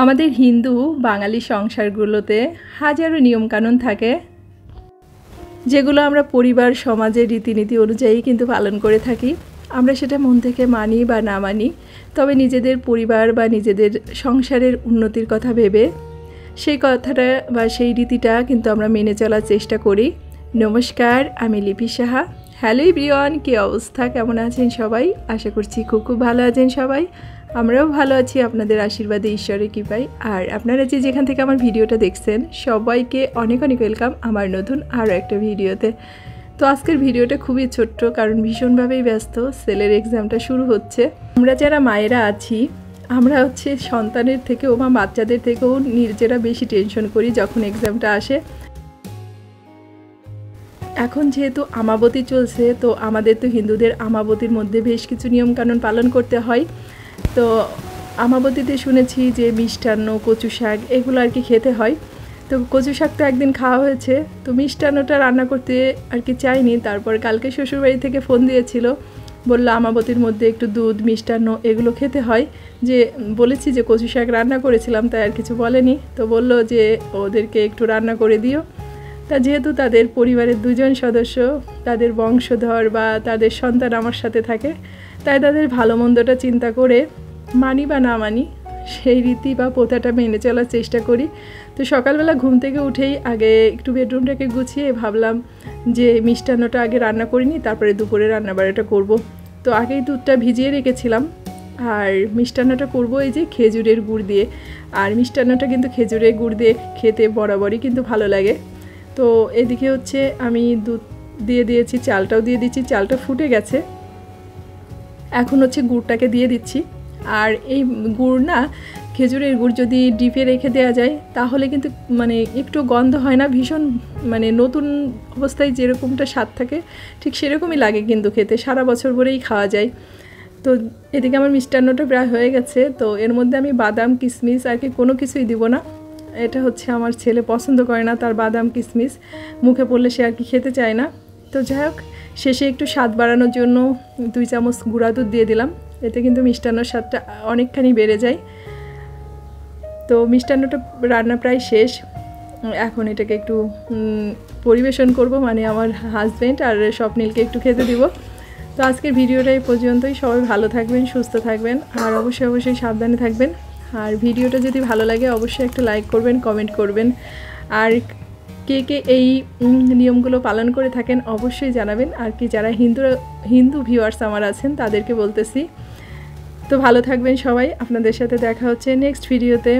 আমাদের হিন্দু বাঙালি সংসারগুলোতে হাজারো নিয়মকানুন থাকে, যেগুলো আমরা পরিবার সমাজের রীতিনীতি অনুযায়ী কিন্তু পালন করে থাকি। আমরা সেটা মন থেকে মানি বা না মানি, তবে নিজেদের পরিবার বা নিজেদের সংসারের উন্নতির কথা ভেবে সেই কথাটা বা সেই রীতিটা কিন্তু আমরা মেনে চলার চেষ্টা করি। নমস্কার, আমি লিপি সাহা। হ্যালো এভরিওয়ান, কী অবস্থা, কেমন আছেন সবাই? আশা করছি খুব ভালো আছেন সবাই। আমরাও ভালো আছি আপনাদের আশীর্বাদে, ঈশ্বরের কৃপায়। আর আপনারা যেখান থেকে আমার ভিডিওটা দেখছেন সবাইকে অনেক অনেক ওয়েলকাম আমার নতুন আরও একটা ভিডিওতে। তো আজকের ভিডিওটা খুবই ছোট্ট, কারণ ভীষণভাবেই ব্যস্ত, ছেলের এক্সামটা শুরু হচ্ছে। আমরা যারা মায়েরা আছি, আমরা সন্তানের থেকেও বা বাচ্চাদের থেকেও নিজেরা বেশি টেনশন করি যখন এক্সামটা আসে। এখন যেহেতু আমাবতী চলছে, তো আমাদের তো হিন্দুদের আমাবতীর মধ্যে বেশ কিছু নিয়মকানুন পালন করতে হয়। তো আমাবতীতে শুনেছি যে মিষ্টান্ন, কচু শাক এগুলো আর কি খেতে হয়। তো কচু শাক তো একদিন খাওয়া হয়েছে, তো মিষ্টান্নটা রান্না করতে আর কি চাইনি। তারপর কালকে শ্বশুরবাড়ি থেকে ফোন দিয়েছিল, বললো আমাবতীর মধ্যে একটু দুধ, মিষ্টান্ন এগুলো খেতে হয়। যে বলেছি যে কচু শাক রান্না করেছিলাম, তাই আর কিছু বলেনি। তো বললো যে ওদেরকে একটু রান্না করে দিও। তা যেহেতু তাদের পরিবারের দুজন সদস্য, তাদের বংশধর বা তাদের সন্তান আমার সাথে থাকে, তাই তাদের ভালো মন্দটা চিন্তা করে মানি বা না মানি সেই রীতি বা প্রথাটা মেনে চলার চেষ্টা করি। তো সকালবেলা ঘুম থেকে উঠেই আগে একটু বেডরুমটাকে গুছিয়ে ভাবলাম যে মিষ্টান্নটা আগে রান্না করিনি, তারপরে দুপুরে রান্নাবাড়িটা করব। তো আগেই দুধটা ভিজিয়ে রেখেছিলাম, আর মিষ্টান্নটা করব এই যে খেজুরের গুড় দিয়ে। আর মিষ্টান্নটা কিন্তু খেজুরের গুড় দিয়ে খেতে বরাবরই কিন্তু ভালো লাগে। তো এদিকে আমি দুধ দিয়ে দিয়েছি, চালটাও দিয়ে দিচ্ছি, চালটা ফুটে গেছে। এখন গুড়টাকে দিয়ে দিচ্ছি। আর এই গুড় না, খেজুরের গুড় যদি ডিপে রেখে দেওয়া যায় তাহলে কিন্তু একটু গন্ধ হয় না, ভীষণ নতুন অবস্থায় যেরকমটা স্বাদ থাকে ঠিক সেরকমই লাগে কিন্তু খেতে, সারা বছর ভরেই খাওয়া যায়। তো এদিকে আমার মিষ্টান্নটা প্রায় হয়ে গেছে। তো এর মধ্যে আমি বাদাম, কিশমিশ আর কি কোনো কিছুই দিব না। এটা আমার ছেলে পছন্দ করে না, তার বাদাম কিশমিশ মুখে পড়লে সে আর কি খেতে চায় না। তো যাই হোক, শেষে একটু স্বাদ বাড়ানোর জন্য 2 চামচ গুঁড়া দুধ দিয়ে দিলাম। এতে কিন্তু মিষ্টান্নর স্বাদটা অনেকখানি বেড়ে যায়। তো মিষ্টান্নটা রান্না প্রায় শেষ। এখন এটাকে একটু পরিবেশন করব, আমার হাজব্যান্ড আর স্বপ্নীলকে একটু খেতে দিব। তো আজকের ভিডিওটা এই পর্যন্তই। সবাই ভালো থাকবেন, সুস্থ থাকবেন, আর অবশ্যই সাবধানে থাকবেন। আর ভিডিওটা যদি ভালো লাগে অবশ্যই একটা লাইক করবেন, কমেন্ট করবেন। আর কে কে এই নিয়মগুলো পালন করে থাকেন অবশ্যই জানাবেন। আর কি যারা হিন্দু ভিউয়ার্স আমার আছেন তাদেরকে বলতেছি। তো ভালো থাকবেন সবাই, আপনাদের সাথে দেখা হচ্ছে নেক্সট ভিডিওতে।